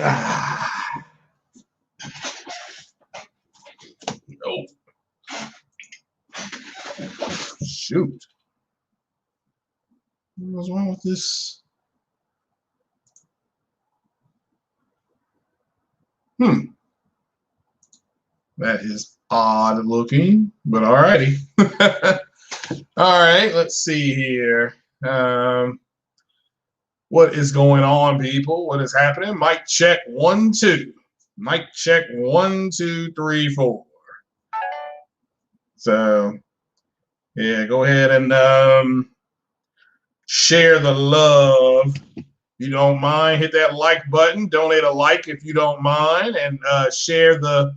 Ah, no. Shoot. What's wrong with this? That is odd looking, but all righty. All right, let's see here. What is going on, people? What is happening? Mic check 1, 2. Mic check 1, 2, 3, 4. So, yeah, go ahead and share the love. If you don't mind, hit that like button. Donate a like if you don't mind, and share the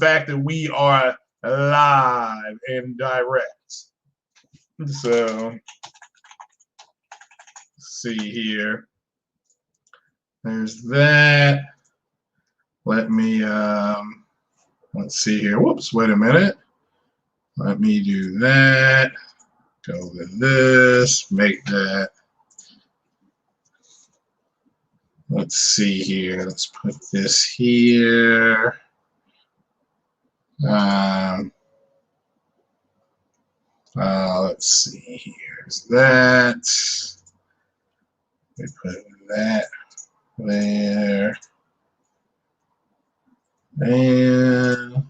fact that we are live and direct. So, let's see here. There's that. Let me let's see here. Whoops, wait a minute. Let me do that. Go with this, make that. Let's see here. Let's put this here. Let's see. Here's that. We put that there. And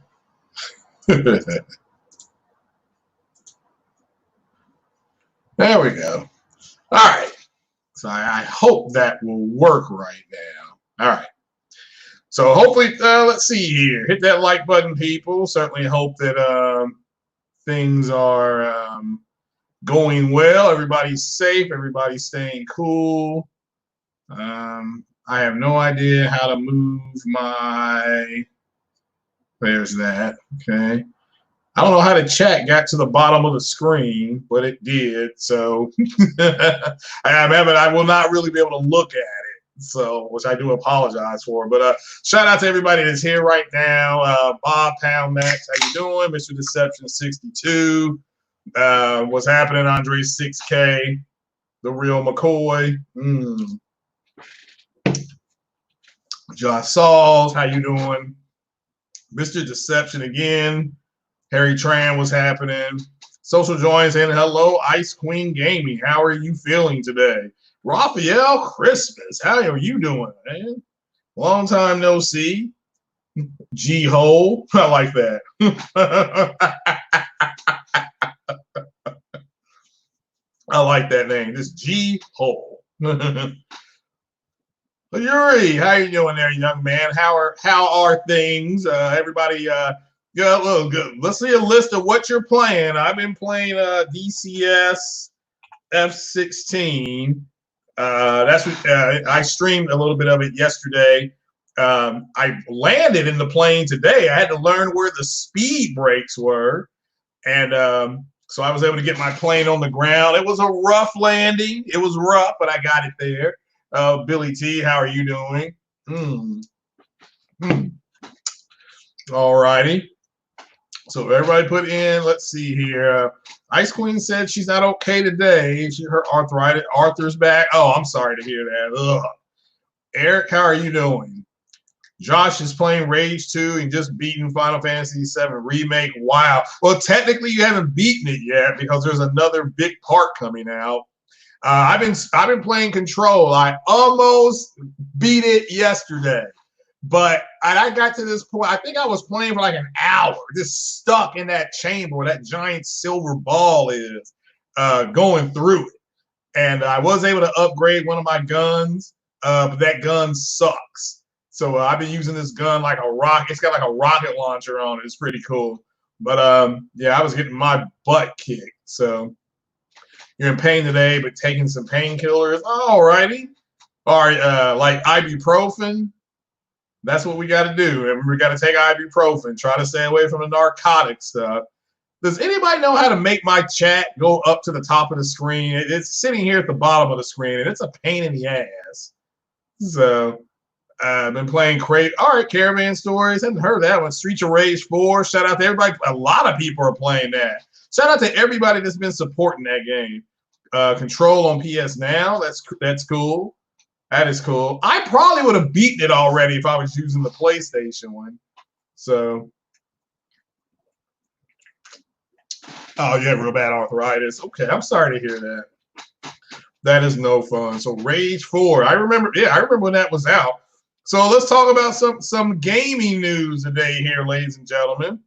there we go. All right. So I hope that will work right now. All right. So hopefully, let's see here. Hit that like button, people. Certainly hope that things are going well. Everybody's safe. Everybody's staying cool. I have no idea how to move my. There's that. Okay. I don't know how the chat got to the bottom of the screen, but it did. So I will not really be able to look at it. So, which I do apologize for. But shout out to everybody that's here right now. Bob Pound Max, how you doing? Mr. Deception 62. What's happening? Andre 6K, the real McCoy. Josh Sauls, how you doing? Mr. Deception again. Harry Tran, what's happening? Social Joins and hello, Ice Queen Gaming. How are you feeling today? Raphael Christmas, how are you doing, man? Long time no see. G-Hole, I like that. I like that name. This G-Hole. Yuri, how you doing there, young man? How are things? Everybody, yeah, look good. Let's see a list of what you're playing. I've been playing DCS F16. That's what I streamed a little bit of it yesterday. I landed in the plane today. I had to learn where the speed brakes were, and so I was able to get my plane on the ground. It was a rough landing. It was rough, but I got it there. Billy T, how are you doing? All righty. So everybody put in, let's see here. Ice Queen said she's not okay today. Her arthritis, Arthur's back. Oh, I'm sorry to hear that. Ugh. Eric, how are you doing? Josh is playing Rage 2 and just beaten Final Fantasy VII Remake. Wow. Well, technically you haven't beaten it yet because there's another big part coming out. I've been playing Control. I almost beat it yesterday, but I got to this point. I think I was playing for like an hour, just stuck in that chamber where that giant silver ball is, going through it. And I was able to upgrade one of my guns, but that gun sucks. So I've been using this gun like a rocket. It's got like a rocket launcher on it. It's pretty cool. But yeah, I was getting my butt kicked. So. You're in pain today, but taking some painkillers. All righty. All right, like ibuprofen. That's what we got to do. And we got to take ibuprofen. Try to stay away from the narcotic stuff. Does anybody know how to make my chat go up to the top of the screen? It's sitting here at the bottom of the screen, and it's a pain in the ass. So I've been playing Crate. All right, Caravan Stories. Haven't heard that one. Streets of Rage 4. Shout out to everybody. A lot of people are playing that. Shout out to everybody that's been supporting that game. Control on PS Now. That's cool. That is cool. I probably would have beaten it already if I was using the PlayStation one. So, oh, you have real bad arthritis. Okay, I'm sorry to hear that. That is no fun. So Rage 4. I remember, yeah, I remember when that was out. So let's talk about some gaming news today here, ladies and gentlemen.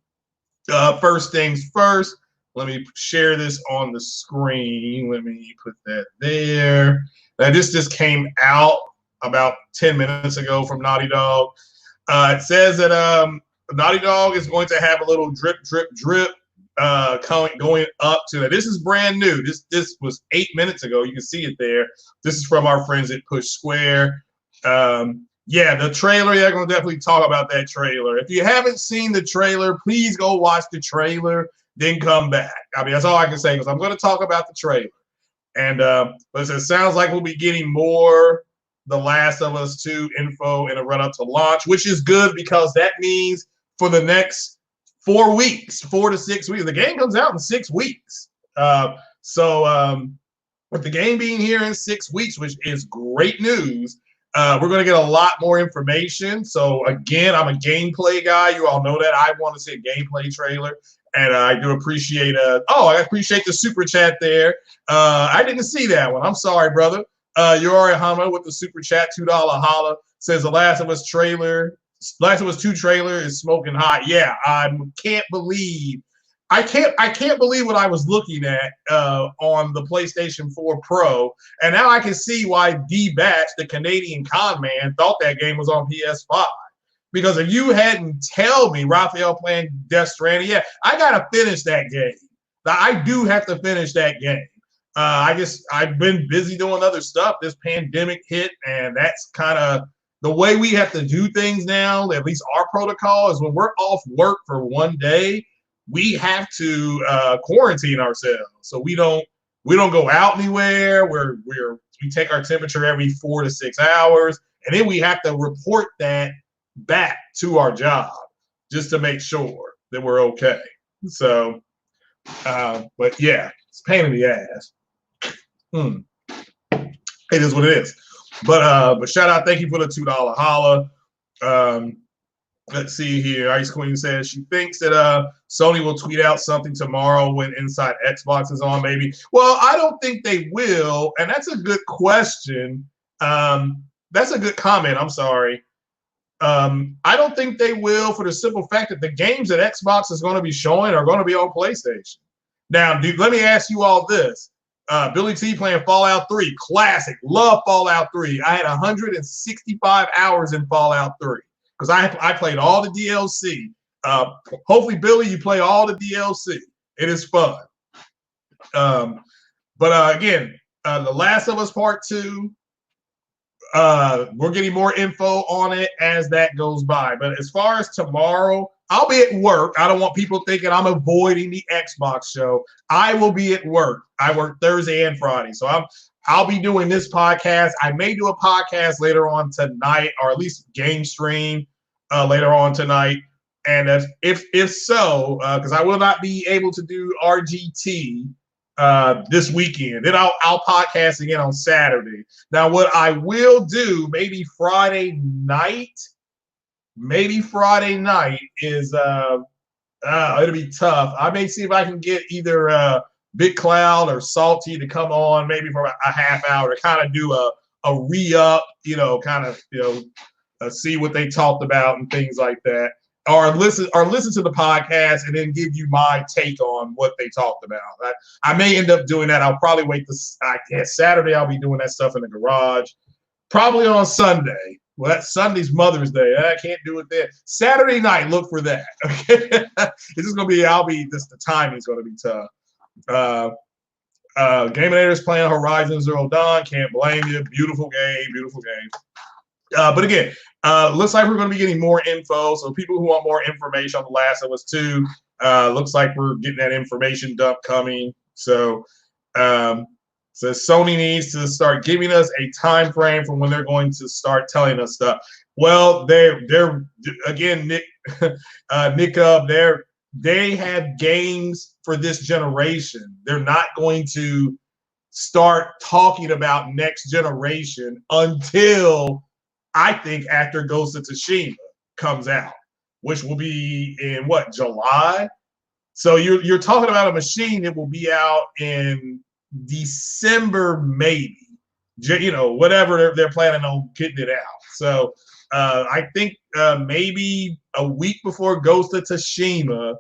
First things first, let me share this on the screen. Let me put that there. Now, this just came out about 10 minutes ago from Naughty Dog. It says that Naughty Dog is going to have a little drip, drip, drip going up to that. This is brand new. This was 8 minutes ago. You can see it there. This is from our friends at Push Square. Yeah, the trailer. Yeah, I'm gonna definitely talk about that trailer. If you haven't seen the trailer, please go watch the trailer, then come back. I mean, that's all I can say because I'm going to talk about the trailer. And but it sounds like we'll be getting more The Last of Us 2 info in a run up to launch, which is good because that means for the next 4 weeks, 4 to 6 weeks, the game comes out in 6 weeks. With the game being here in 6 weeks, which is great news. We're going to get a lot more information. So, again, I'm a gameplay guy. You all know that. I want to see a gameplay trailer. And I do appreciate I appreciate the super chat there. I didn't see that one. I'm sorry, brother. Yori Hama with the super chat, $2 holla, says the Last of Us 2 trailer is smoking hot. Yeah, I can't believe what I was looking at on the PlayStation 4 Pro, and now I can see why D-Batch, the Canadian con man, thought that game was on PS-5. Because if you hadn't tell me Raphael playing Death Stranding, yeah, I gotta finish that game. I do have to finish that game. I've been busy doing other stuff. This pandemic hit, and that's kind of the way we have to do things now. At least our protocol is when we're off work for one day, we have to quarantine ourselves, so we don't go out anywhere. We take our temperature every 4 to 6 hours, and then we have to report that back to our job just to make sure that we're okay. So, but yeah, it's a pain in the ass. It is what it is. But shout out, thank you for the $2 holla. Let's see here. Ice Queen says she thinks that Sony will tweet out something tomorrow when Inside Xbox is on, maybe. Well, I don't think they will, and that's a good question. That's a good comment. I'm sorry. I don't think they will for the simple fact that the games that Xbox is going to be showing are going to be on PlayStation. Now, let me ask you all this. Billy T playing Fallout 3, classic. Love Fallout 3. I had 165 hours in Fallout 3. Because I played all the DLC. Hopefully, Billy, you play all the DLC. It is fun. Again, The Last of Us Part 2, we're getting more info on it as that goes by. But as far as tomorrow, I'll be at work. I don't want people thinking I'm avoiding the Xbox show. I will be at work. I work Thursday and Friday. So I'll be doing this podcast. I may do a podcast later on tonight, or at least game stream later on tonight. And if so, because I will not be able to do RGT this weekend, then I'll podcast again on Saturday. Now, what I will do, maybe Friday night is it'll be tough. I may see if I can get either Big Cloud or Salty to come on maybe for a half hour to kind of do a re-up, see what they talked about and things like that, or listen to the podcast and then give you my take on what they talked about. I may end up doing that. I'll probably wait Saturday. I'll be doing that stuff in the garage. Probably on Sunday. Well, that's Sunday's Mother's Day. I can't do it then. Saturday night, look for that. Okay? It's just gonna be. The timing's gonna be tough. Gaminator's playing Horizon Zero Dawn. Can't blame you. Beautiful game. But again, looks like we're going to be getting more info. So people who want more information on The Last of Us 2, looks like we're getting that information dump coming. So Sony needs to start giving us a time frame for when they're going to start telling us stuff. Well, they're again, Nick Up, they have games for this generation. They're not going to start talking about next generation until I think after Ghost of Tsushima comes out, which will be in what, July? So you're talking about a machine that will be out in December, maybe. You know, whatever they're planning on getting it out. So I think maybe a week before Ghost of Tsushima,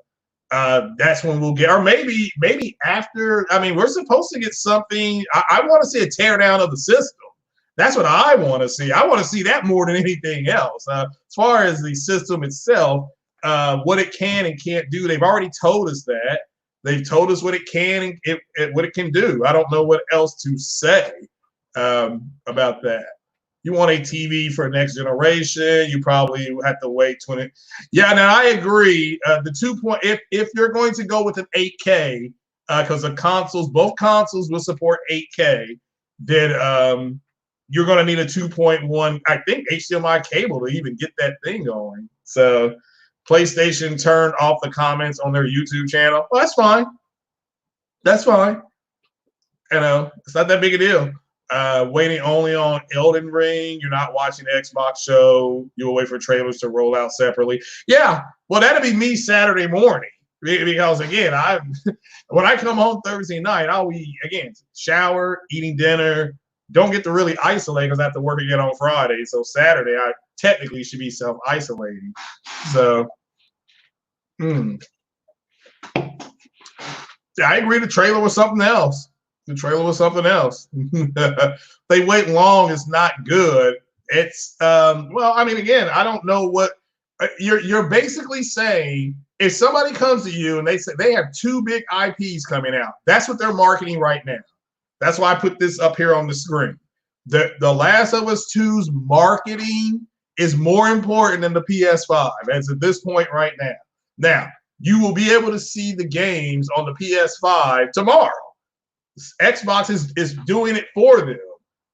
that's when we'll get, or maybe after. I mean, we're supposed to get something. I want to see a teardown of the system. That's what I want to see. I want to see that more than anything else. As far as the system itself, what it can and can't do, they've already told us that. They've told us what it can and what it can do. I don't know what else to say about that. You want a TV for next generation, you probably have to wait 20. Yeah, now I agree. The 2 point, if you're going to go with an 8K, because the consoles, both consoles will support 8K, then you're going to need a 2.1, I think, HDMI cable to even get that thing going. So PlayStation turned off the comments on their YouTube channel. Well, that's fine. That's fine. You know, it's not that big a deal. Waiting only on Elden Ring. You're not watching the Xbox show. You'll wait for trailers to roll out separately. Yeah, well, that'll be me Saturday morning. Because again, when I come home Thursday night, I'll be, again, shower, eating dinner. Don't get to really isolate because I have to work again on Friday. So Saturday, I technically should be self-isolating. So, I agree. The trailer was something else. The trailer was something else. They wait long. It's not good. It's well, I mean, again, I don't know what you're basically saying. If somebody comes to you and they say they have 2 big IPs coming out, that's what they're marketing right now. That's why I put this up here on the screen. The Last of Us 2's marketing is more important than the PS5 as at this point right now. Now, you will be able to see the games on the PS5 tomorrow. Xbox is doing it for them.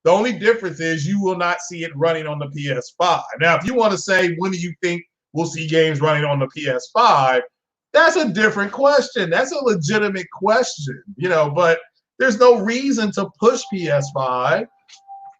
The only difference is you will not see it running on the PS5. Now, if you want to say, when do you think we'll see games running on the PS5? That's a different question. That's a legitimate question, you know, but there's no reason to push PS5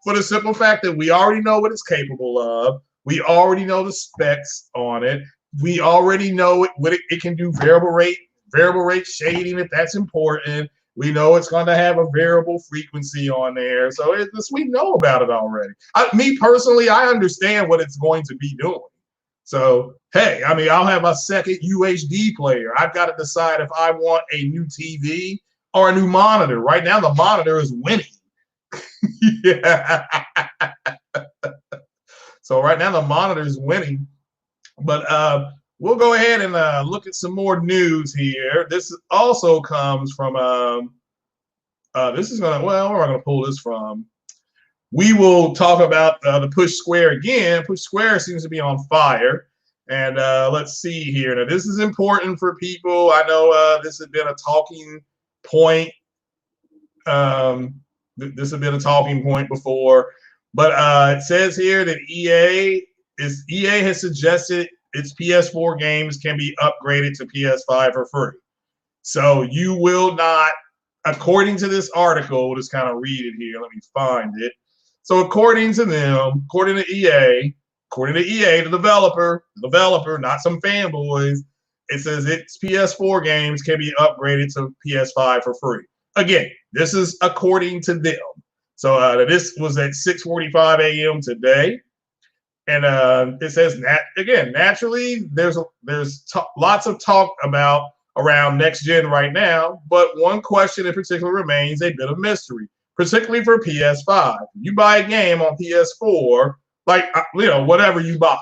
for the simple fact that we already know what it's capable of. We already know the specs on it. We already know what it can do, variable rate shading, if that's important. We know it's going to have a variable frequency on there. So we know about it already. Me personally, I understand what it's going to be doing. So, hey, I mean, I'll have a second UHD player. I've got to decide if I want a new TV or a new monitor. Right now, the monitor is winning. Yeah. So right now, the monitor is winning. But we'll go ahead and look at some more news here. This also comes from, this is going to, well, where am I going to pull this from? We will talk about the Push Square again. Push Square seems to be on fire. And let's see here. Now, this is important for people. I know this has been a talking point. This has been a talking point before. But it says here that EA has suggested its PS4 games can be upgraded to PS5 for free. So you will not, according to this article, we'll just kind of read it here. Let me find it. So according to them, according to EA, the developer, not some fanboys, it says its PS4 games can be upgraded to PS5 for free. Again, this is according to them. So this was at 6:45 a.m. today. And it says, naturally, there's lots of talk about around next gen right now, but one question in particular remains a bit of mystery, particularly for PS5. You buy a game on PS4, like, you know, whatever you buy.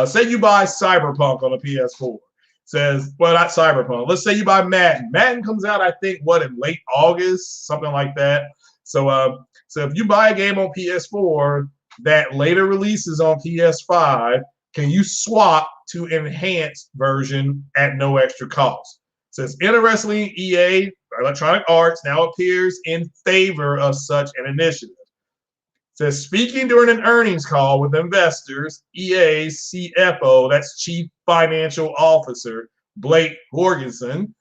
Say you buy Cyberpunk on a PS4. Says, well, not Cyberpunk. Let's say you buy Madden. Madden comes out, I think, in late August, something like that. So if you buy a game on PS4 that later releases on PS5, can you swap to enhanced version at no extra cost? It says, interestingly, EA, Electronic Arts, now appears in favor of such an initiative. It says, speaking during an earnings call with investors, EA's CFO, that's Chief Financial Officer, Blake Jorgensen,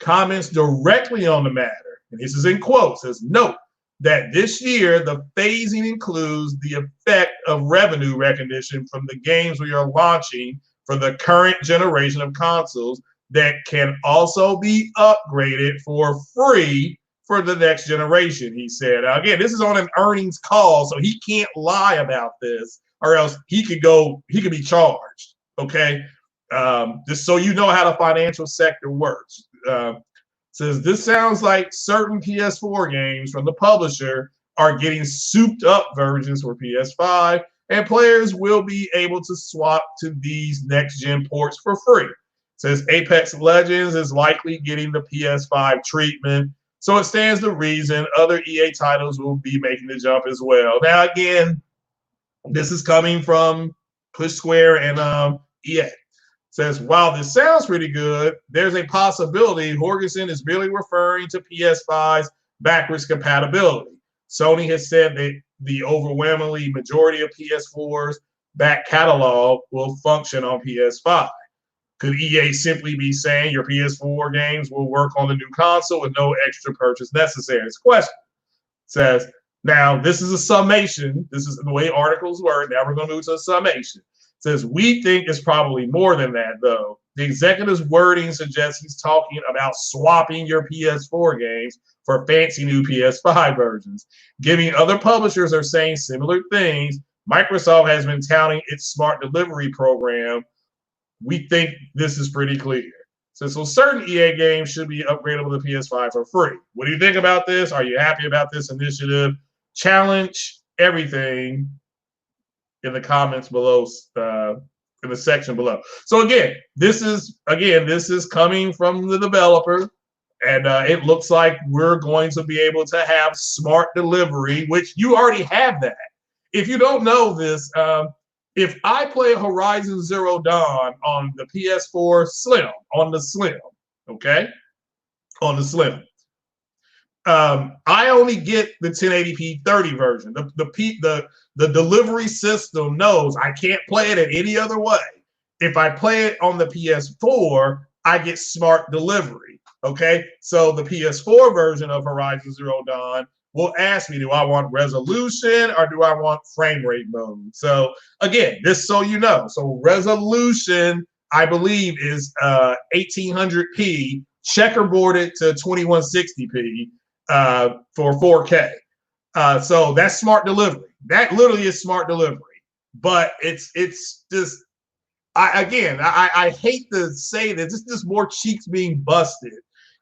comments directly on the matter. and this is in quotes, says, note that this year the phasing includes the effect of revenue recognition from the games we are launching for the current generation of consoles that can also be upgraded for free for the next generation, he said. Now, again, this is on an earnings call, so he can't lie about this, or else he could be charged. Okay, just so you know how the financial sector works. Says this sounds like certain PS4 games from the publisher are getting souped up versions for PS5, and players will be able to swap to these next gen ports for free. Says Apex Legends is likely getting the PS5 treatment, so it stands to reason other EA titles will be making the jump as well. Now, again, this is coming from Push Square and EA. Says, while this sounds pretty good, there's a possibility Jorgensen is really referring to PS5's backwards compatibility. Sony has said that the overwhelmingly majority of PS4's back catalog will function on PS5. Could EA simply be saying your PS4 games will work on the new console with no extra purchase necessary? It's a question. It says, now, this is a summation. This is the way articles work. Now we're going to move to a summation. Says, we think it's probably more than that, though. The executive's wording suggests he's talking about swapping your PS4 games for fancy new PS5 versions. Given other publishers are saying similar things, Microsoft has been touting its smart delivery program. We think this is pretty clear. So certain EA games should be upgradable to PS5 for free. What do you think about this? Are you happy about this initiative? Challenge everything in the comments below, in the section below. So again, this is coming from the developer, and it looks like we're going to be able to have smart delivery, which you already have that. If you don't know this, if I play Horizon Zero Dawn on the PS4 Slim, on the Slim, okay, on the Slim, I only get the 1080p 30 version. The delivery system knows I can't play it in any other way. If I play it on the PS4, I get smart delivery. Okay, so the PS4 version of Horizon Zero Dawn will ask me, do I want resolution or do I want frame rate mode? So again, just so you know, so resolution, I believe, is 1800p, checkerboarded to 2160p for 4K. So that's smart delivery. That literally is smart delivery. But it's just, I hate to say this, it's just more cheeks being busted.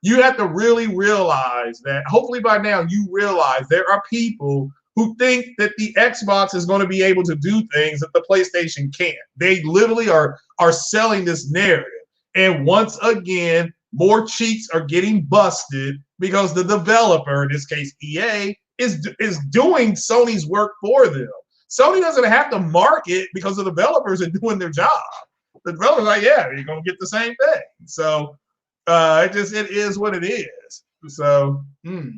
You have to really realize that, hopefully by now you realize there are people who think that the Xbox is going to be able to do things that the PlayStation can't. They literally are selling this narrative. And once again, more cheeks are getting busted because the developer, in this case EA, is doing Sony's work for them. Sony doesn't have to market because the developers are doing their job. The developers are like, yeah, you're going to get the same thing. So it is what it is. So, it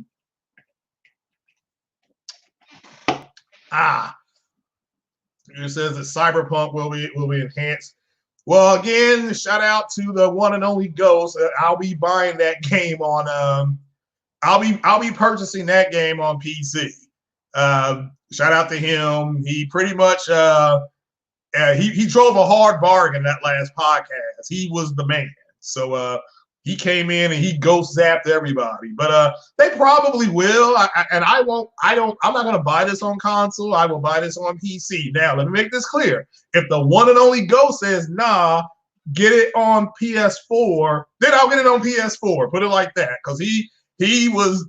says that Cyberpunk will be enhanced. Well, again, shout out to the one and only Ghost. I'll be buying that game on. I'll be purchasing that game on PC. Shout out to him. He pretty much he drove a hard bargain that last podcast. He was the man. So he came in and he ghost zapped everybody. But they probably will. I'm not going to buy this on console. I will buy this on PC. Now, let me make this clear. If the one and only Ghost says, nah, get it on PS4, then I'll get it on PS4. Put it like that. Because he was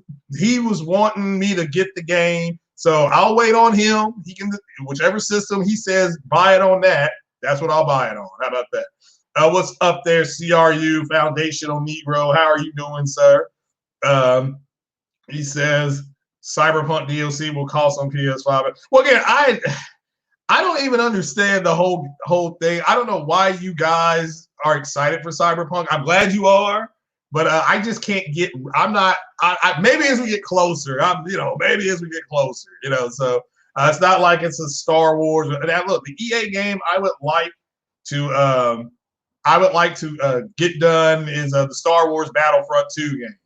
wanting me to get the game. So I'll wait on him. He can, whichever system he says, buy it on that. That's what I'll buy it on. How about that? What's up there, CRU, Foundational Negro? How are you doing, sir? He says Cyberpunk DLC will cost on PS5. Well, again, I don't even understand the whole thing. I don't know why you guys are excited for Cyberpunk. I'm glad you are, but I just can't get. I'm not. Maybe as we get closer. Maybe as we get closer. So it's not like it's a Star Wars. Now, look, the EA game I would like to get done is the Star Wars Battlefront 2 game.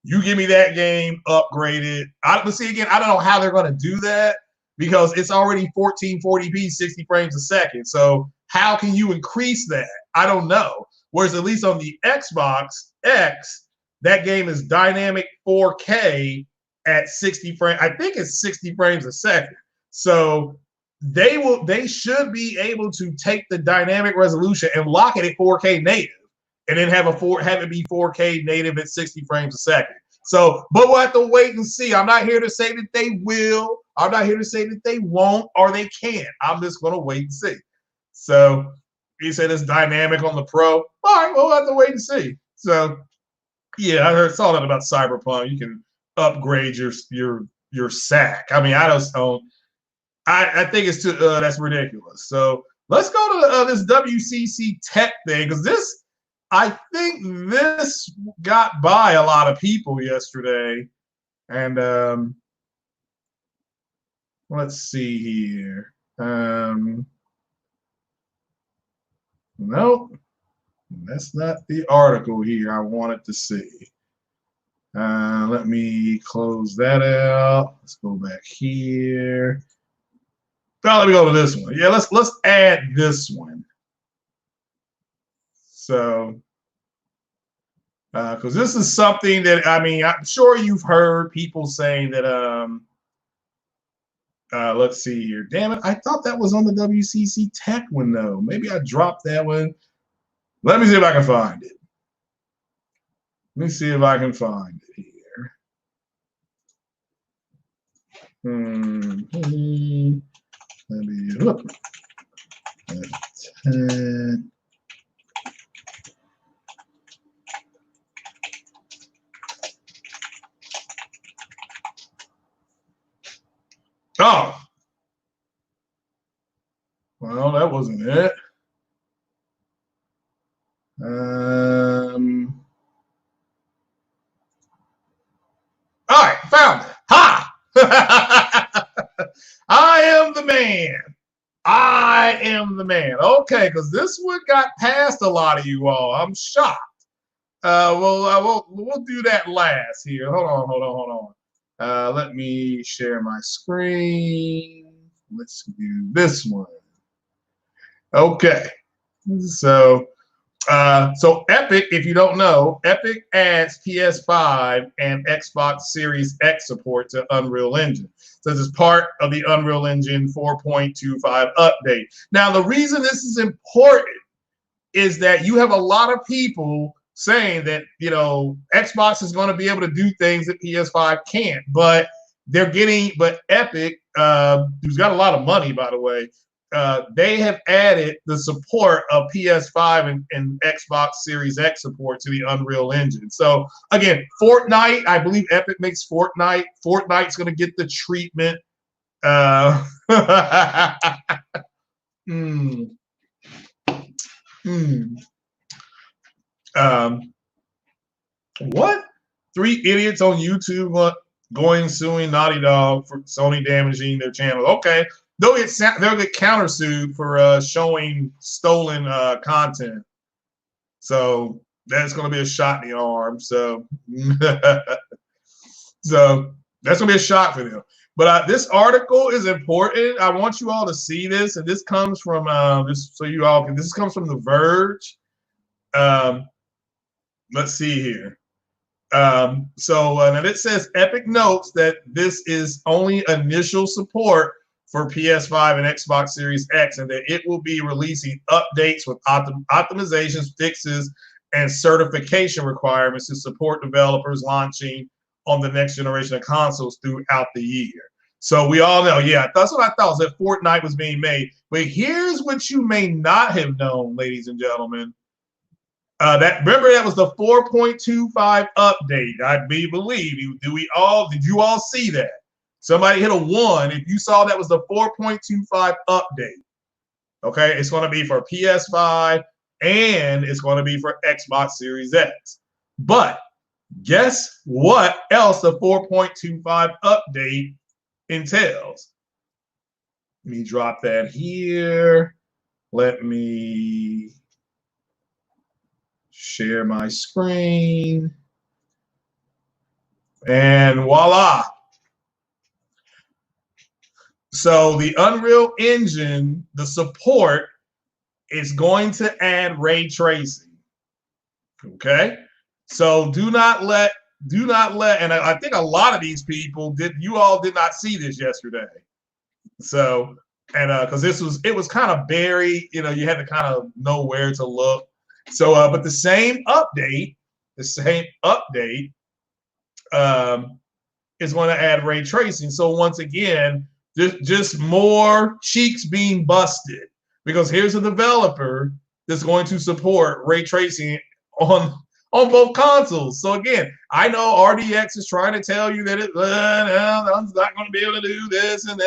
You give me that game upgraded. But see, again, I don't know how they're going to do that because it's already 1440p, 60 frames a second. So how can you increase that? I don't know. Whereas at least on the Xbox X, that game is dynamic 4K at 60 frames. I think it's 60 frames a second. So they should be able to take the dynamic resolution and lock it at 4K native, and then have it be 4K native at 60 frames a second. So, but we'll have to wait and see. I'm not here to say that they will. I'm not here to say that they won't or they can't. I'm just going to wait and see. So he said it's dynamic on the Pro. All right, we'll have to wait and see. So yeah, I saw that about Cyberpunk. You can upgrade your sack. I mean, I just don't. I think it's too. That's ridiculous. So let's go to this WCC Tech thing because this. I think this got by a lot of people yesterday. And let's see here. Nope, that's not the article here I wanted to see. Let me close that out. Let's go back here. Now let me go to this one. Yeah, let's add this one. So, because this is something that, I mean, I'm sure you've heard people saying that, let's see here. Damn it, I thought that was on the WCC Tech one, though. Maybe I dropped that one. Let me see if I can find it. Let me see if I can find it here. Let me look. 10. Oh, well, that wasn't it. All right, found it. Ha! I am the man. I am the man. Okay, because this one got past a lot of you all. I'm shocked. We'll do that last here. Hold on. Let me share my screen. Let's do this one. Okay. So Epic, if you don't know, Epic adds PS5 and Xbox Series X support to Unreal Engine. So this is part of the Unreal Engine 4.25 update. Now, the reason this is important is that you have a lot of people saying that, you know, Xbox is going to be able to do things that PS5 can't, but Epic, who's got a lot of money, by the way, they have added the support of PS5 and Xbox Series X support to the Unreal Engine. So again, Fortnite, I believe Epic makes Fortnite. Fortnite's going to get the treatment. What? 3 idiots on YouTube going suing Naughty Dog for Sony damaging their channel. Okay, they'll get countersued for showing stolen content. So that's going to be a shot in the arm. So, so that's going to be a shot for them. But this article is important. I want you all to see this, and this comes from this comes from The Verge. Let's see here. And it says Epic notes that this is only initial support for PS5 and Xbox Series X, and that it will be releasing updates with optimizations, fixes, and certification requirements to support developers launching on the next generation of consoles throughout the year. So we all know, yeah, that's what I thought, was that Fortnite was being made. But here's what you may not have known, ladies and gentlemen. Remember that was the 4.25 update. I believe. Did you all see that? Somebody hit a 1 if you saw that was the 4.25 update. Okay, it's going to be for PS5 and it's going to be for Xbox Series X. But guess what else the 4.25 update entails? Let me drop that here. Let me share my screen. And voila. So the Unreal Engine, the support is going to add ray tracing. Okay. So do not let, and I think a lot of these people you all did not see this yesterday. So, and because it was kind of buried, you had to kind of know where to look. So, but the same update is going to add ray tracing. So once again, just more cheeks being busted, because here's a developer that's going to support ray tracing on both consoles. So again, I know RDX is trying to tell you that I'm not going to be able to do this, and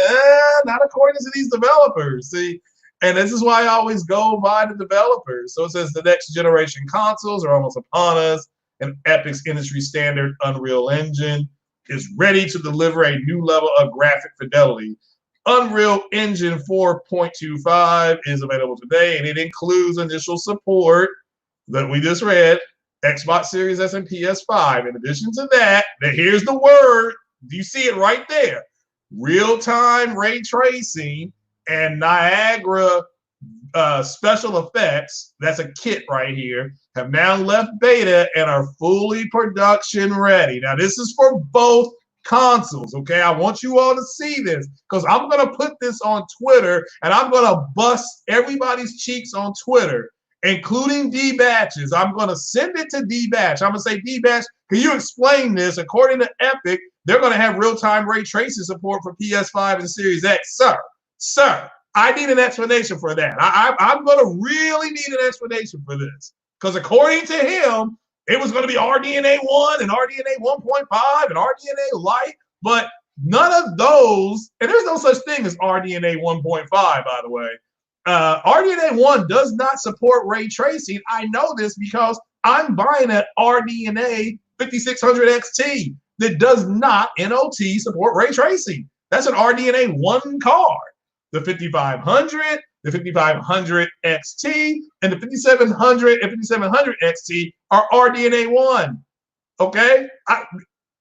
not according to these developers. See, and this is why I always go by the developers. So it says the next generation consoles are almost upon us, and Epic's industry standard Unreal Engine is ready to deliver a new level of graphic fidelity. Unreal Engine 4.25 is available today, and it includes initial support that we just read, Xbox Series S and PS5. In addition to that, here's the word. Do you see it right there? Real-time ray tracing and Niagara special effects, that's a kit right here, have now left beta and are fully production ready. Now, this is for both consoles, okay? I want you all to see this, because I'm going to put this on Twitter, and I'm going to bust everybody's cheeks on Twitter, including D-Batches. I'm going to send it to D-Batch. I'm going to say, D-Batch, can you explain this? According to Epic, they're going to have real-time ray tracing support for PS5 and Series X. Sir, I need an explanation for that. I'm going to really need an explanation for this, because according to him, it was going to be RDNA 1 and RDNA 1.5 and RDNA Lite, but none of those, and there's no such thing as RDNA 1.5, by the way. RDNA 1 does not support ray tracing. I know this because I'm buying an RDNA 5600 XT that does not NOT support ray tracing. That's an RDNA 1 card. The 5500, the 5500 XT, and the 5700 and 5700 XT are RDNA 1. Okay?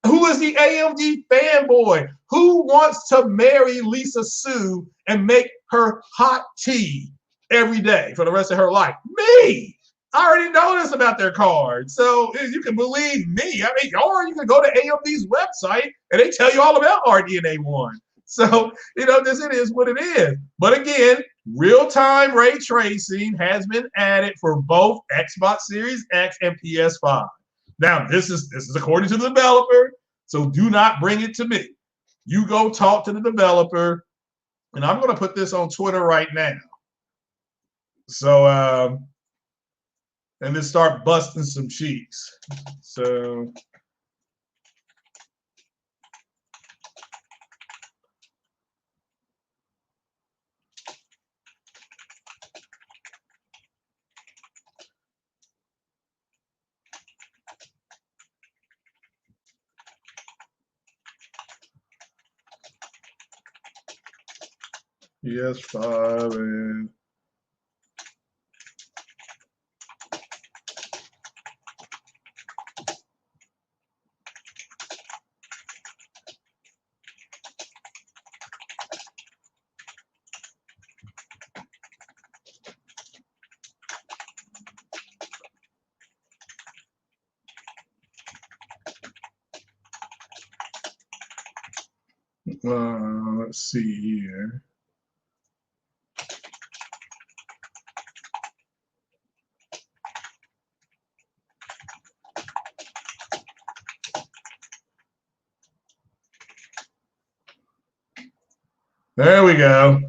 Who is the AMD fanboy? Who wants to marry Lisa Sue and make her hot tea every day for the rest of her life? Me! I already know this about their cards. So you can believe me. I mean, or you can go to AMD's website and they tell you all about RDNA 1. So, this it is what it is. But again, real-time ray tracing has been added for both Xbox Series X and PS5. Now, this is according to the developer, so do not bring it to me. You go talk to the developer, and I'm going to put this on Twitter right now. So, and then start busting some cheeks. So, PS5 and let's see here. There we go.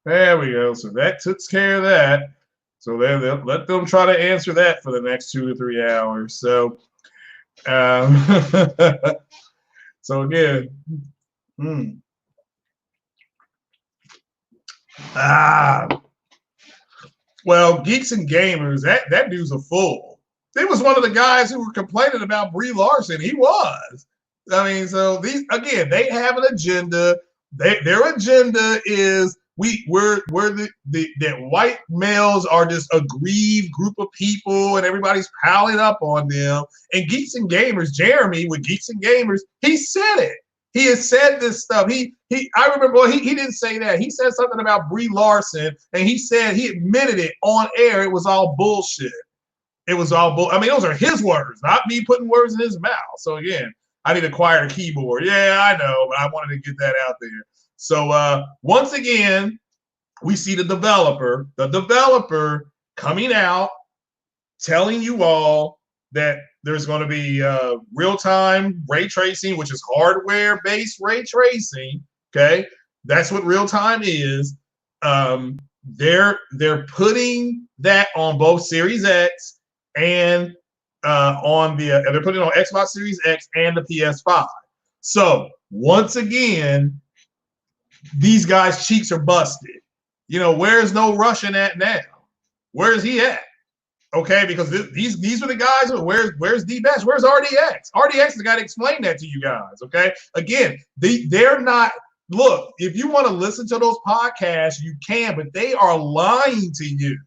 There we go. So that took care of that. So they'll let them try to answer that for the next 2 to 3 hours. So, so again, well, Geeks and Gamers, that dude's a fool. He was one of the guys who were complaining about Brie Larson. He was. I mean, so these, again, they have an agenda. Their agenda is we're the that white males are just a aggrieved group of people and everybody's piling up on them. And Geeks and Gamers, Jeremy with Geeks and Gamers, he said it. He has said this stuff. I remember, well, he didn't say that. He said something about Brie Larson, and he said, he admitted it on air. It was all bullshit. It was all bull. I mean, those are his words, not me putting words in his mouth. So again, I need to acquire a keyboard. Yeah, I know, but I wanted to get that out there. So once again, we see the developer coming out, telling you all that there's going to be real-time ray tracing, which is hardware-based ray tracing. Okay, that's what real-time is. They're putting that on both Series X and they're putting it on Xbox Series X and the PS5. So once again, these guys' cheeks are busted. You know, where's No Russian at now? Where's he at? Okay, because these are the guys. Where's D-Bash? Where's RDX? RDX has got to explain that to you guys. Okay, again, they're not. Look, if you want to listen to those podcasts, you can, but they are lying to you.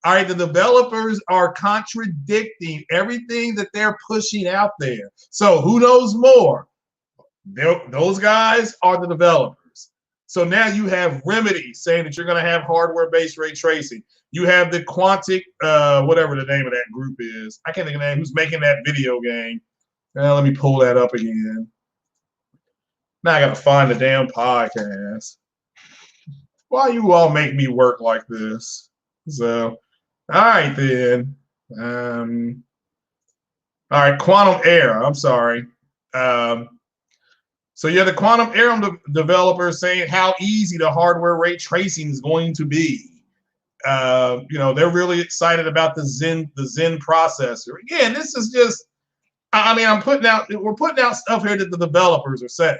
All right, the developers are contradicting everything that they're pushing out there. So who knows more? Those guys are the developers. So now you have Remedy saying that you're going to have hardware-based ray tracing. You have the Quantic, whatever the name of that group is. I can't think of the name. Who's making that video game? Let me pull that up again. Now I got to find the damn podcast. Why you all make me work like this? So, all right then. All right, Quantum Era. I'm sorry. So you have the Quantum Era developers saying how easy the hardware ray tracing is going to be. You know, they're really excited about the Zen processor. Again, this is just, I mean, we're putting out stuff here that the developers are saying.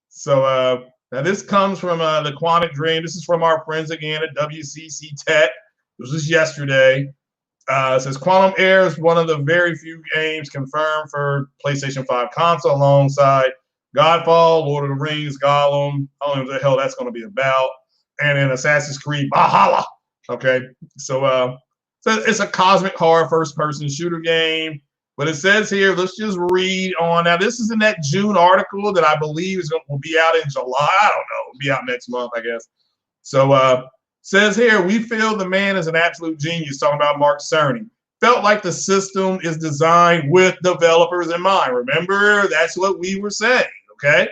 So now this comes from the Quantic Dream. This is from our friends again at WCC Tech. This was yesterday. It says Quantum Era is one of the very few games confirmed for PlayStation 5 console alongside Godfall, Lord of the Rings, Gollum. I don't know what the hell that's going to be about. And then Assassin's Creed Valhalla. Okay, so it's a cosmic horror first-person shooter game. But it says here, let's just read on. Now, this is in that June article that I believe will be out in July. I don't know. It'll be out next month, I guess. So says here, we feel the man is an absolute genius, talking about Mark Cerny. Felt like the system is designed with developers in mind. Remember, that's what we were saying, okay?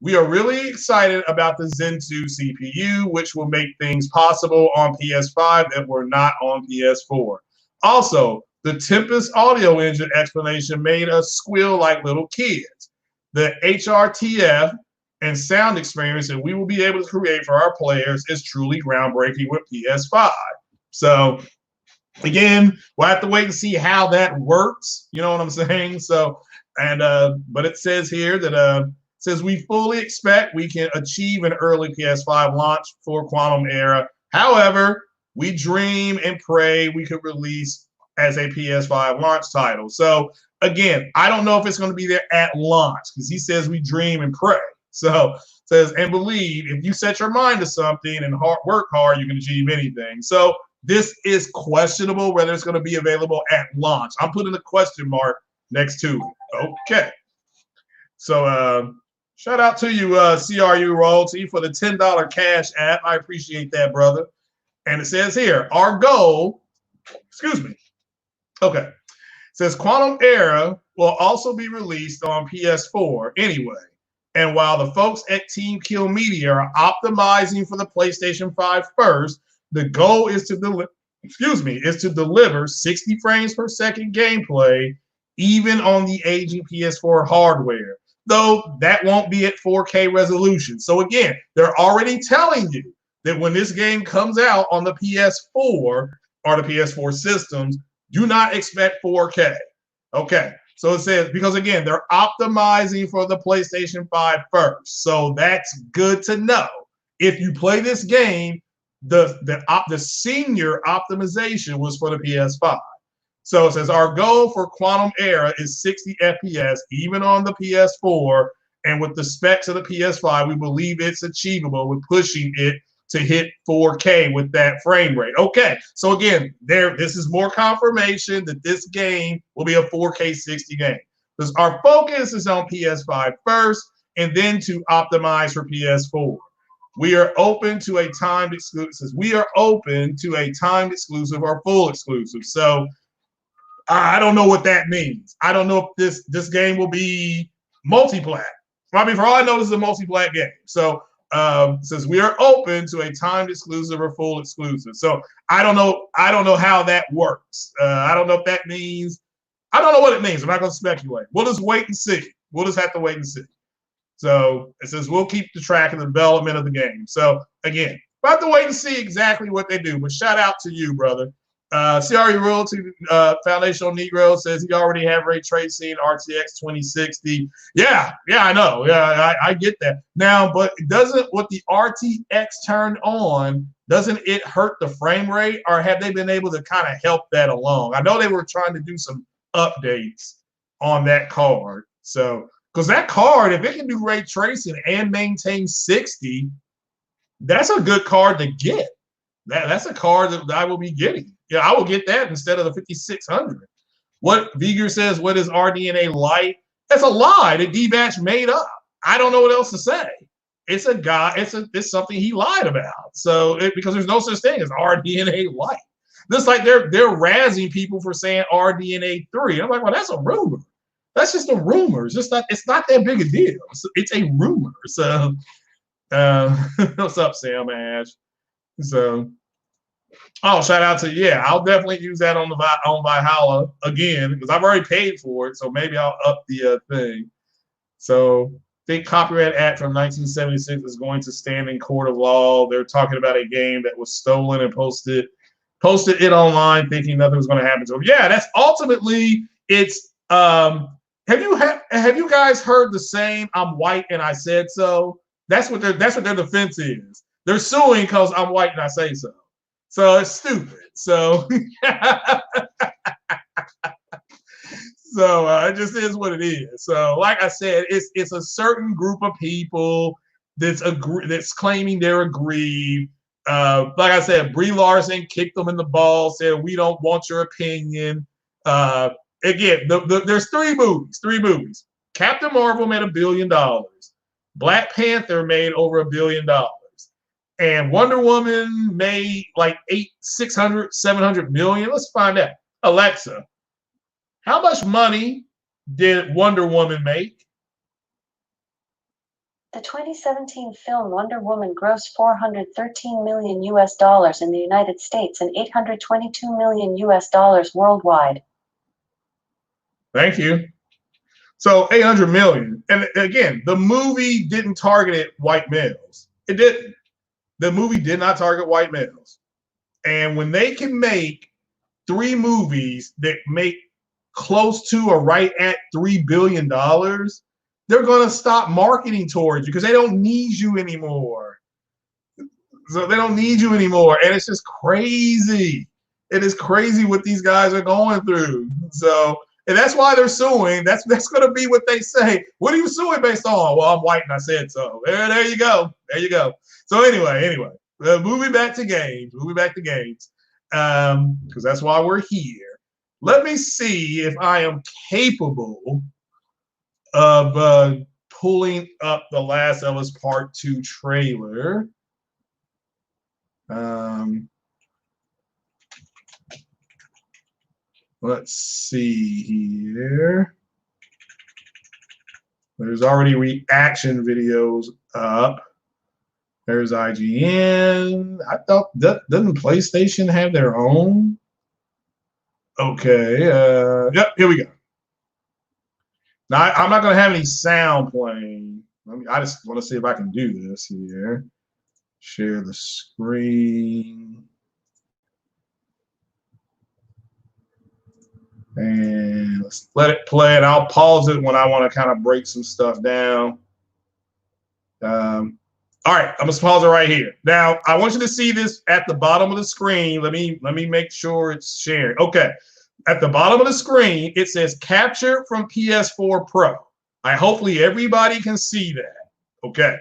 We are really excited about the Zen 2 CPU, which will make things possible on PS5 that were not on PS4. Also, the Tempest audio engine explanation made us squeal like little kids. The HRTF and sound experience that we will be able to create for our players is truly groundbreaking with PS5. So, again, we'll have to wait and see how that works. You know what I'm saying? So, but it says here that says we fully expect we can achieve an early PS5 launch for Quantum Era. However, we dream and pray we could release as a PS5 launch title. So again, I don't know if it's going to be there at launch because he says we dream and pray. So says and believe if you set your mind to something and work hard, you can achieve anything. So this is questionable whether it's going to be available at launch. I'm putting a question mark next to it. Okay. So shout out to you, CRU Royalty, for the $10 cash app. I appreciate that, brother. And it says here, our goal, excuse me. Okay. It says Quantum Era will also be released on PS4 anyway. And while the folks at Team Kill Media are optimizing for the PlayStation 5 first, the goal is to deliver 60 frames per second gameplay, even on the aging PS4 hardware. Though that won't be at 4K resolution. So again, they're already telling you that when this game comes out on the PS4 or the PS4 systems, do not expect 4K. Okay, so it says, because again, they're optimizing for the PlayStation 5 first. So that's good to know. If you play this game, the senior optimization was for the PS5. So it says our goal for Quantum Era is 60 FPS, even on the PS4, And with the specs of the PS5, we believe it's achievable with pushing it to hit 4K with that frame rate. Okay, so again, this is more confirmation that this game will be a 4K 60 game. Because our focus is on PS5 first, and then to optimize for PS4. We are open to a timed exclusive. We are open to a timed exclusive or full exclusive. So I don't know what that means. I don't know if this game will be multi-plat. I mean, for all I know, this is a multi-plat game. So since we are open to a timed exclusive or full exclusive, so I don't know how that works. I don't know if that means. I don't know what it means. I'm not going to speculate. We'll just wait and see. We'll just have to wait and see. So it says we'll keep the track of the development of the game. So again, we'll have to wait and see exactly what they do. But shout out to you, brother. CRE Royalty Foundational Negro says he already have ray tracing RTX 2060. Yeah, I know. Yeah, I get that. Now, but doesn't what the RTX turned on, doesn't it hurt the frame rate, or have they been able to kind of help that along? I know they were trying to do some updates on that card. So, because that card, if it can do ray tracing and maintain 60, that's a good card to get. That's a card that I will be getting. Yeah, I will get that instead of the 5600. What Viger says, what is RDNA Lite? That's a lie that D-Batch made up. I don't know what else to say. It's a guy, it's something he lied about. So because there's no such thing as RDNA Lite. Just like they're razzing people for saying RDNA 3. I'm like, well, that's a rumor. That's just a rumor. It's not that big a deal. It's a rumor. So what's up, Sam Ash? So shout out to I'll definitely use that on Valhalla again because I've already paid for it. So maybe I'll up the thing. So think Copyright Act from 1976 is going to stand in court of law. They're talking about a game that was stolen and posted it online thinking nothing was going to happen to them. Yeah, that's ultimately it's have you guys heard the saying I'm white and I said so? That's what their defense is. They're suing because I'm white and I say so. So it's stupid. So it just is what it is. So like I said, it's a certain group of people that's claiming they're aggrieved. Like I said, Brie Larson kicked them in the balls, said, we don't want your opinion. Again, there's three movies. Captain Marvel made $1 billion. Black Panther made over $1 billion. And Wonder Woman made like 600-700 million. Let's find out. Alexa, how much money did Wonder Woman make? The 2017 film Wonder Woman grossed $413 million in the United States and $822 million worldwide. Thank you. So 800 million. And again, the movie didn't target white males. It didn't. The movie did not target white males. And when they can make 3 movies that make close to or right at $3 billion, they're going to stop marketing towards you because they don't need you anymore. So they don't need you anymore. And it's just crazy. It is crazy what these guys are going through. So, and that's why they're suing. That's going to be what they say. What are you suing based on? Well, I'm white and I said so. There you go. There you go. So anyway, moving back to games, because that's why we're here. Let me see if I am capable of pulling up the Last of Us Part 2 trailer. Let's see here. There's already reaction videos up. There's IGN. I thought doesn't PlayStation have their own? Okay. Yep. Here we go. Now I'm not going to have any sound playing. I just want to see if I can do this here. Share the screen. And let's let it play, and I'll pause it when I want to kind of break some stuff down. All right, I'm gonna pause it right here. Now, I want you to see this at the bottom of the screen. Let me make sure it's sharing. Okay, at the bottom of the screen, it says capture from PS4 Pro. Hopefully everybody can see that. Okay.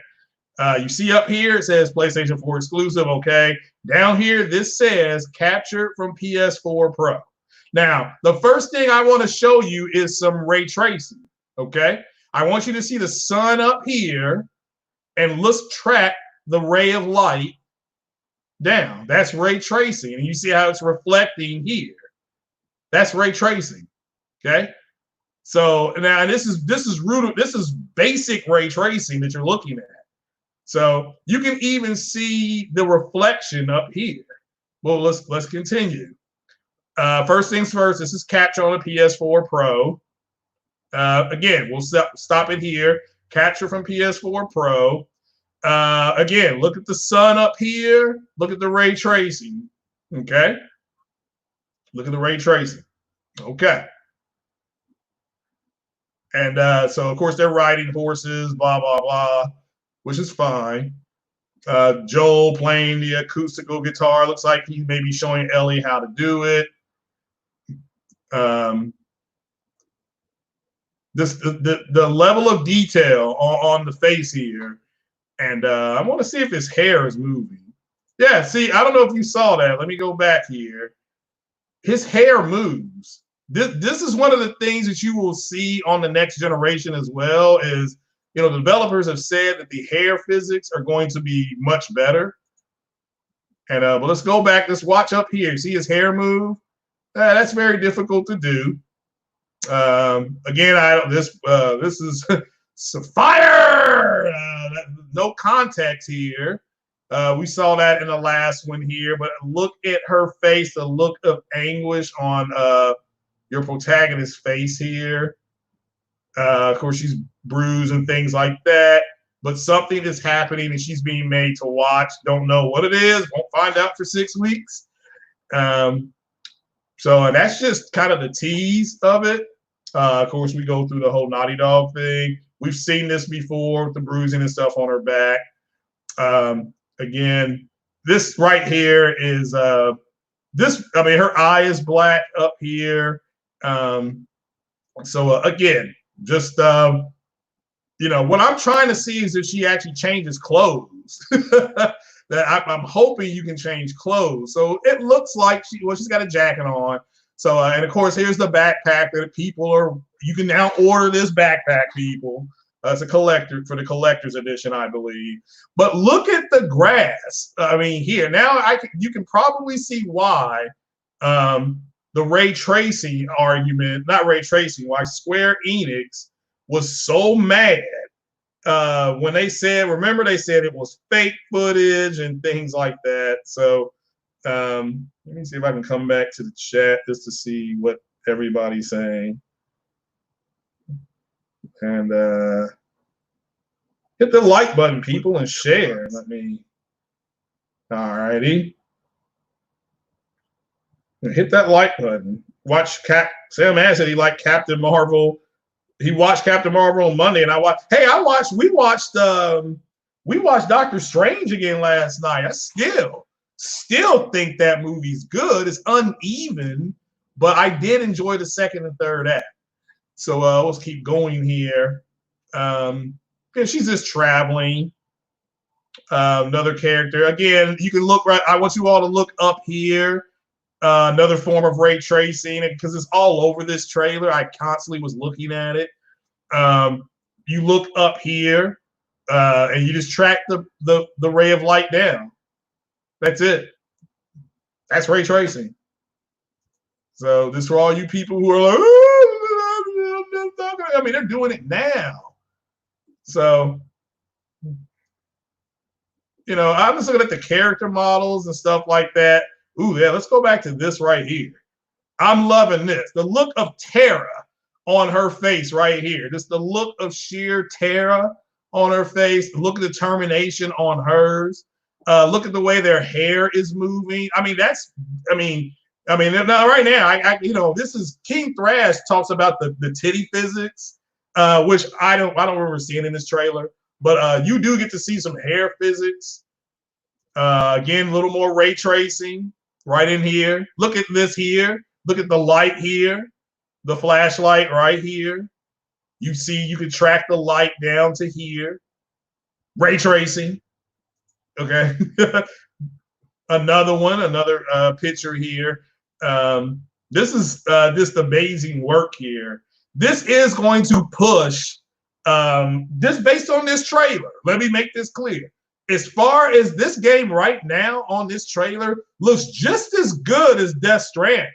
You see up here, it says PlayStation 4 exclusive. Okay. Down here, this says captured from PS4 Pro. Now, the first thing I want to show you is some ray tracing. Okay. I want you to see the sun up here and let's track the ray of light down. That's ray tracing. And you see how it's reflecting here. That's ray tracing. Okay. So now this is basic ray tracing that you're looking at. So you can even see the reflection up here. Well, let's continue. First things first, this is capture on a PS4 Pro. Again, we'll stop it here. Capture from PS4 Pro. Again, look at the sun up here. Look at the ray tracing. Okay. Look at the ray tracing. Okay. And so, of course, they're riding horses, blah, blah, blah, which is fine. Joel playing the acoustical guitar. Looks like he may be showing Ellie how to do it. The level of detail on the face here. And I want to see if his hair is moving. Yeah, see, I don't know if you saw that. Let me go back here. His hair moves. This is one of the things that you will see on the next generation as well is, you know, the developers have said that the hair physics are going to be much better. And but let's go back. Let's watch up here. See his hair move? That's very difficult to do. Again, this is fire. No context here. We saw that in the last one here, but look at her face, the look of anguish on your protagonist's face here. Of course, she's bruised and things like that, but something is happening and she's being made to watch. Don't know what it is. Won't find out for 6 weeks. So that's just kind of the tease of it. Of course, we go through the whole Naughty Dog thing. We've seen this before with the bruising and stuff on her back. Again, this right here is this. I mean, her eye is black up here. So again, just you know, what I'm trying to see is if she actually changes clothes. That I'm hoping you can change clothes. So it looks like she's got a jacket on. So and of course, here's the backpack that you can now order this backpack, people. It's a collector for the collector's edition, I believe. But look at the grass. I mean, here now you can probably see why the ray tracing argument, not ray tracing, why Square Enix was so mad when they said, remember they said it was fake footage and things like that. So let me see if I can come back to the chat just to see what everybody's saying. And hit the like button, people, and share. Let me. All righty. Hit that like button. Watch Sam said he liked Captain Marvel. He watched Captain Marvel on Monday, and we watched Doctor Strange again last night. I still think that movie's good. It's uneven, but I did enjoy the second and third act. So let's keep going here. She's just traveling. Another character. Again, you can look right. I want you all to look up here. Another form of ray tracing, because it's all over this trailer. I constantly was looking at it. You look up here, and you just track the ray of light down. That's it. That's ray tracing. So this for all you people who are like, I mean, they're doing it now. So, you know, I'm just looking at the character models and stuff like that. Ooh, yeah, let's go back to this right here. I'm loving this. The look of terror on her face right here. Just the look of sheer terror on her face. Look at the determination on hers. Look at the way their hair is moving. I mean, now right now, you know, this is King Thrash talks about the titty physics, which I don't remember seeing in this trailer, but you do get to see some hair physics. Again, a little more ray tracing right in here. Look at this here. Look at the light here, the flashlight right here. You see, you can track the light down to here. Ray tracing. Okay. Another picture here. This is just amazing work here. This is going to push this based on this trailer. Let me make this clear. As far as this game right now on this trailer looks just as good as Death Stranding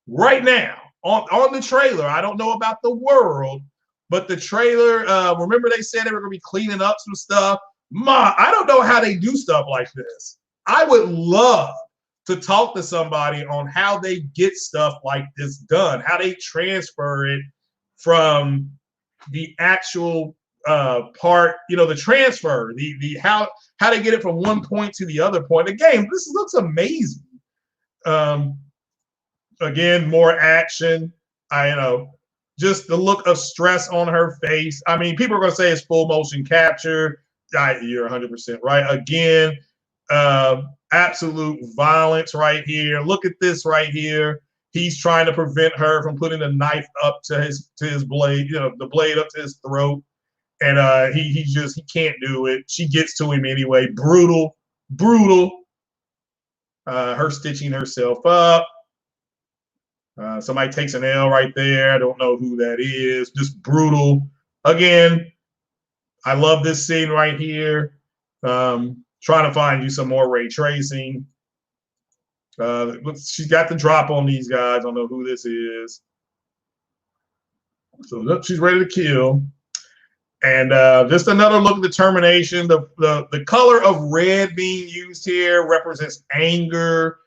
right now on the trailer. I don't know about the world, but the trailer, remember they said they were going to be cleaning up some stuff. I don't know how they do stuff like this. I would love to talk to somebody on how they get stuff like this done, how they transfer it from the actual part, the transfer, the how they get it from one point to the other point. The game, this looks amazing. Again, more action. Just the look of stress on her face. I mean, people are going to say it's full motion capture. You're 100% right. Again, absolute violence right here. Look at this right here. He's trying to prevent her from putting the knife up to his blade, the blade up to his throat. And he can't do it. She gets to him anyway. Brutal. Her stitching herself up. Somebody takes an L right there. I don't know who that is. Just brutal. Again, I love this scene right here. Trying to find you some more ray tracing. She's got the drop on these guys. I don't know who this is. So look, she's ready to kill. And just another look at determination. The color of red being used here represents anger,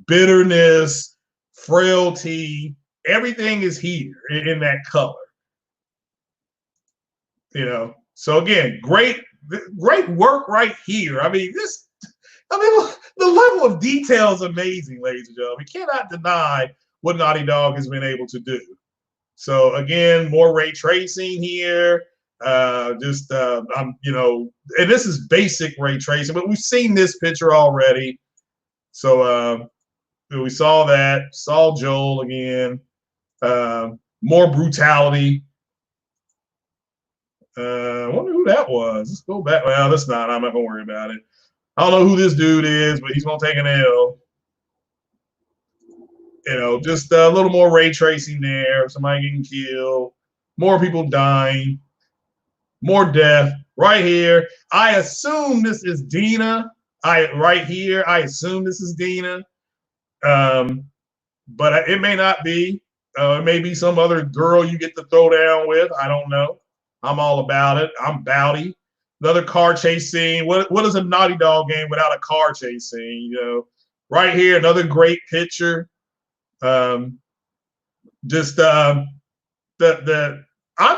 bitterness, frailty. Everything is here in that color. So again, great work right here. I mean, the level of detail is amazing, ladies and gentlemen. We cannot deny what Naughty Dog has been able to do. So again, more ray tracing here. And this is basic ray tracing, but we've seen this picture already. So we saw that. Saw Joel again. More brutality. I wonder who that was. Let's go back. Well, that's not. I'm not gonna worry about it. I don't know who this dude is, but he's gonna take an L. Just a little more ray tracing there. Somebody getting killed. More people dying. More death. Right here. I assume this is Dina. Right here. I assume this is Dina. But it may not be. It may be some other girl you get to throw down with. I don't know. I'm all about it. I'm bowdy. Another car chase scene. What is a Naughty Dog game without a car chase scene? Right here, another great picture. I'm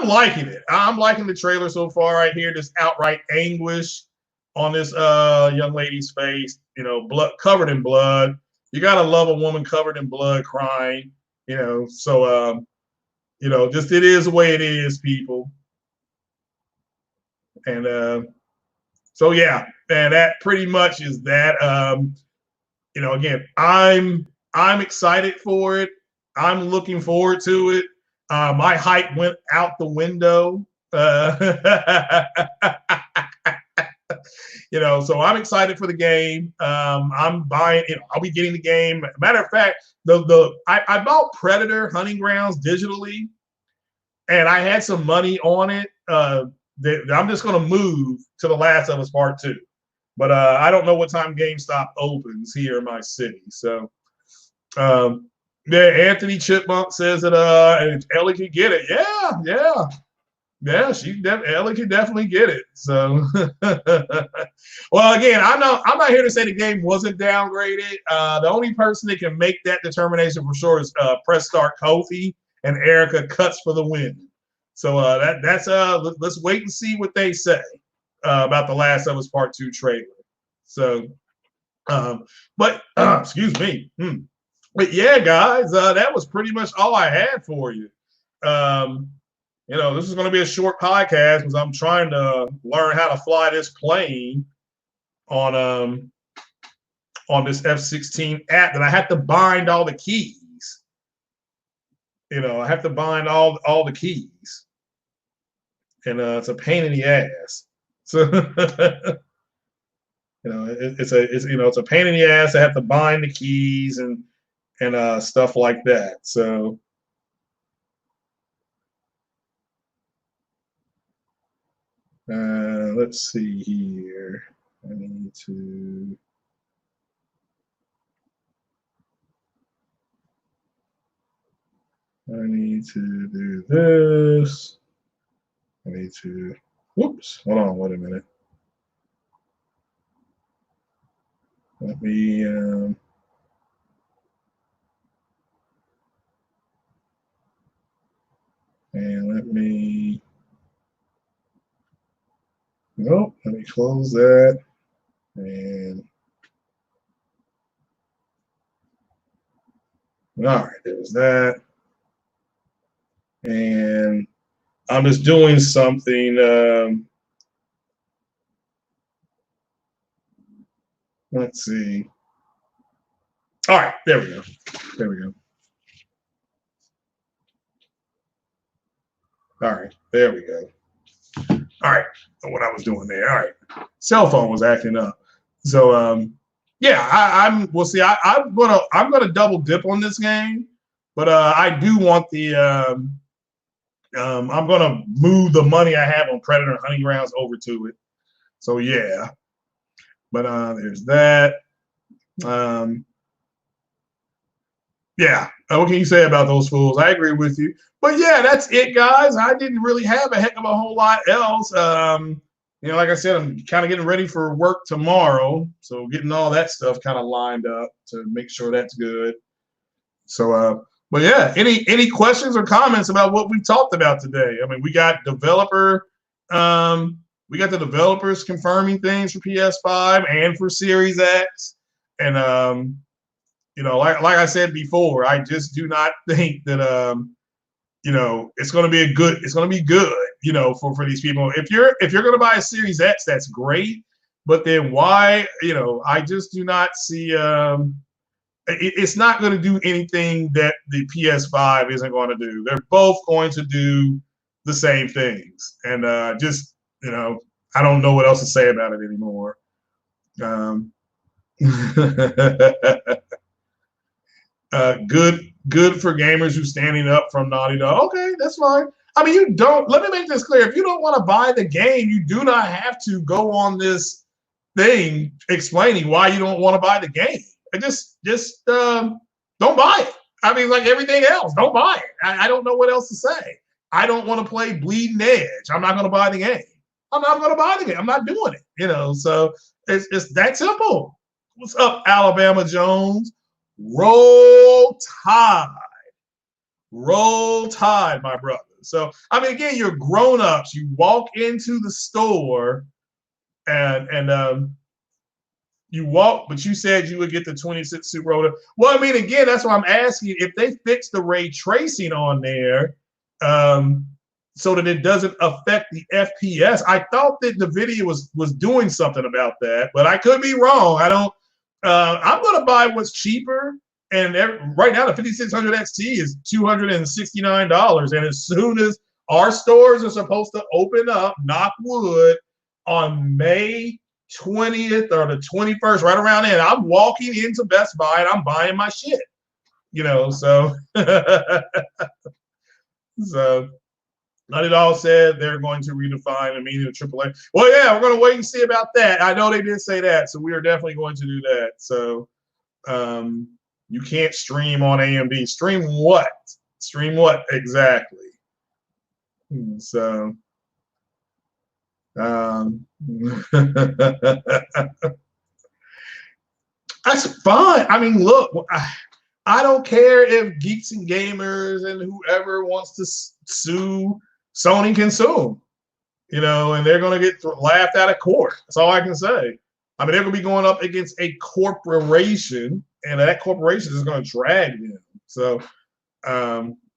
liking it. I'm liking the trailer so far right here. Just outright anguish on this young lady's face. Blood covered in blood. You gotta love a woman covered in blood crying. So just it is the way it is, people. And so yeah, and that pretty much is that. Again, I'm excited for it. I'm looking forward to it. My hype went out the window. So I'm excited for the game. I'm buying it. I'll be getting the game. Matter of fact, I bought Predator Hunting Grounds digitally, and I had some money on it. I'm just going to move to The Last of Us Part 2. But I don't know what time GameStop opens here in my city. So, Anthony Chipmunk says that Ellie can get it. Yeah. Ellie can definitely get it. So, well, again, I'm not here to say the game wasn't downgraded. The only person that can make that determination for sure is Press Start Kofi and Erica Cuts for the win. So that's let's wait and see what they say about The Last of Us Part 2 trailer. So, but excuse me. But yeah, guys, that was pretty much all I had for you. This is going to be a short podcast because I'm trying to learn how to fly this plane on this F-16 app that I have to bind all the keys. I have to bind all the keys, and it's a pain in the ass. So it's a pain in the ass to have to bind the keys and stuff like that. So let's see here. I need to. I need to do this. I need to. Whoops. Hold on. Wait a minute. Let me. And let me. Nope. Let me close that. And. All right. There's that. And I'm just doing something. Let's see. All right, there we go. There we go. All right, there we go. All right, what I was doing there. All right, cell phone was acting up. So yeah, we'll see. I'm gonna double dip on this game, but I do want the I'm gonna move the money I have on Predator Hunting Grounds over to it. So yeah, but there's that. Yeah, what can you say about those fools? I agree with you. But yeah, that's it, guys. I didn't really have a heck of a whole lot else. Like I said, I'm kind of getting ready for work tomorrow, so getting all that stuff kind of lined up to make sure that's good. So, but yeah, any questions or comments about what we talked about today? I mean, we got the developers confirming things for PS5 and for Series X, and like I said before, I just do not think that it's going to be good. It's going to be good, for these people. If you're going to buy a Series X, that's great. But then why? I just do not see. It's not going to do anything that the PS5 isn't going to do. They're both going to do the same things, and I don't know what else to say about it anymore. Good for gamers who's standing up from Naughty Dog. Okay, that's fine. I mean, let me make this clear. If you don't want to buy the game, you do not have to go on this thing explaining why you don't want to buy the game. Just don't buy it. I mean, like everything else, don't buy it. I don't know what else to say. I don't want to play Bleeding Edge. I'm not going to buy the game. I'm not going to buy the game. I'm not doing it. So it's that simple. What's up, Alabama Jones? Roll Tide. Roll Tide, my brother. So, I mean, again, you're grown-ups. You walk into the store and you walk, but you said you would get the 26 Super Roller. Well, I mean, again, that's why I'm asking if they fix the ray tracing on there so that it doesn't affect the FPS. I thought that the video was doing something about that, but I could be wrong. I'm going to buy what's cheaper. And right now, the 5600 XT is $269. And as soon as our stores are supposed to open up, knock wood, on May 20th or the 21st, right around then, I'm walking into Best Buy and I'm buying my shit. So so Not It All said they're going to redefine the meaning of AAA. Well, yeah, we're going to wait and see about that. I know they did say that, so we are definitely going to do that. So you can't stream on AMD. Stream what? Stream what exactly? So that's fine. I mean, look, I don't care if geeks and gamers and whoever wants to sue Sony can sue, and they're going to get laughed out of court. That's all I can say. I mean, they're going to be going up against a corporation, and that corporation is going to drag them. So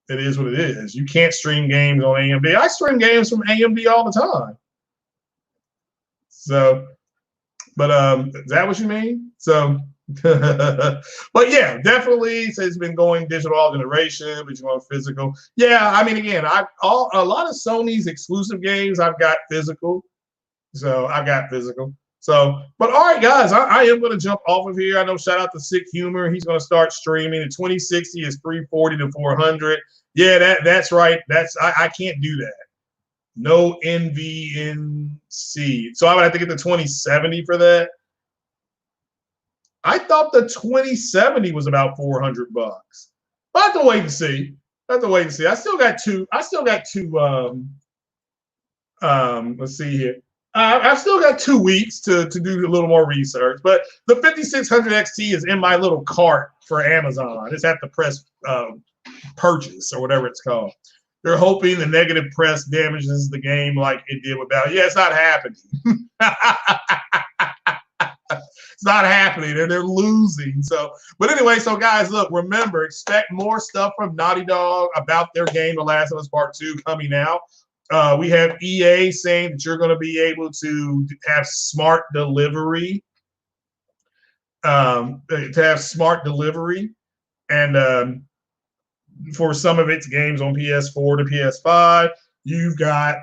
it is what it is. You can't stream games on AMD. I stream games from AMD all the time. So, but is that what you mean? So But yeah, definitely says it's been going digital all generation, but you want physical. Yeah, I mean, again, a lot of Sony's exclusive games I've got physical. So I got physical. So, but all right, guys, I am going to jump off of here. I know, shout out to Sick Humor. He's going to start streaming. The 2060 is 340 to 400. Yeah, that's right. I can't do that. No NVNC. So I would have to get the 2070 for that. I thought the 2070 was about 400 bucks. But I have to wait and see. I have to wait and see. I still got two. Let's see here. I've still got 2 weeks to do a little more research, but the 5600 XT is in my little cart for Amazon. It's at the press purchase or whatever it's called. They're hoping the negative press damages the game like it did with Valve. Yeah, it's not happening. It's not happening. They're losing. So, but anyway, so guys, look, remember, expect more stuff from Naughty Dog about their game, The Last of Us Part 2, coming out. We have EA saying that you're going to be able to have smart delivery. And for some of its games on PS4 to PS5, you've got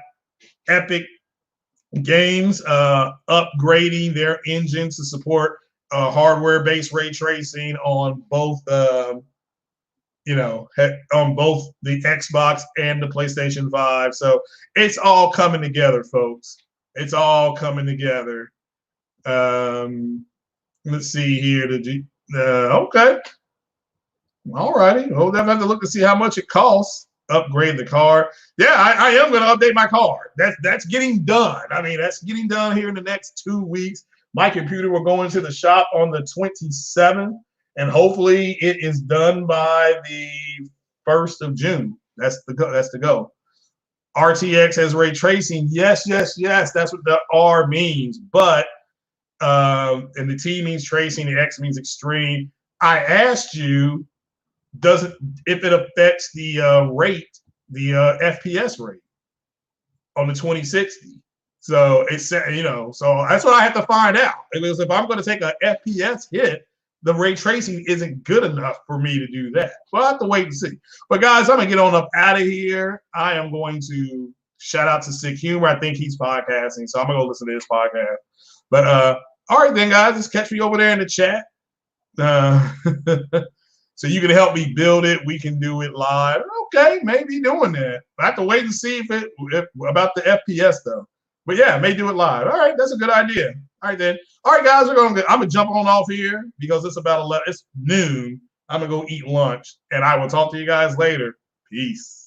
Epic Games upgrading their engine to support hardware-based ray tracing on both on both the Xbox and the PlayStation 5. So it's all coming together, folks. It's all coming together. Let's see here. Okay. All righty. We'll have to look to see how much it costs. Upgrade the car. Yeah, I am going to update my car. That's getting done. I mean, that's getting done here in the next 2 weeks. My computer will go into the shop on the 27th. And hopefully it is done by the 1st of June. That's the go. RTX has ray tracing. Yes. That's what the R means. But and the T means tracing. The X means extreme. I asked you, if it affects the rate, the FPS rate on the 2060. So it's so that's what I have to find out. Because if I'm going to take a FPS hit, the ray tracing isn't good enough for me to do that. Well, I have to wait and see. But guys, I'm gonna get on up out of here. I am going to shout out to Sick Humor. I think he's podcasting, so I'm gonna go listen to his podcast. But all right then, guys, just catch me over there in the chat. So you can help me build it. We can do it live. Okay, maybe doing that. I have to wait and see if about the FPS though. But yeah, may do it live. All right, that's a good idea. All right then. All right, guys, I'm gonna jump on off here because it's about 11. It's noon. I'm gonna go eat lunch, and I will talk to you guys later. Peace.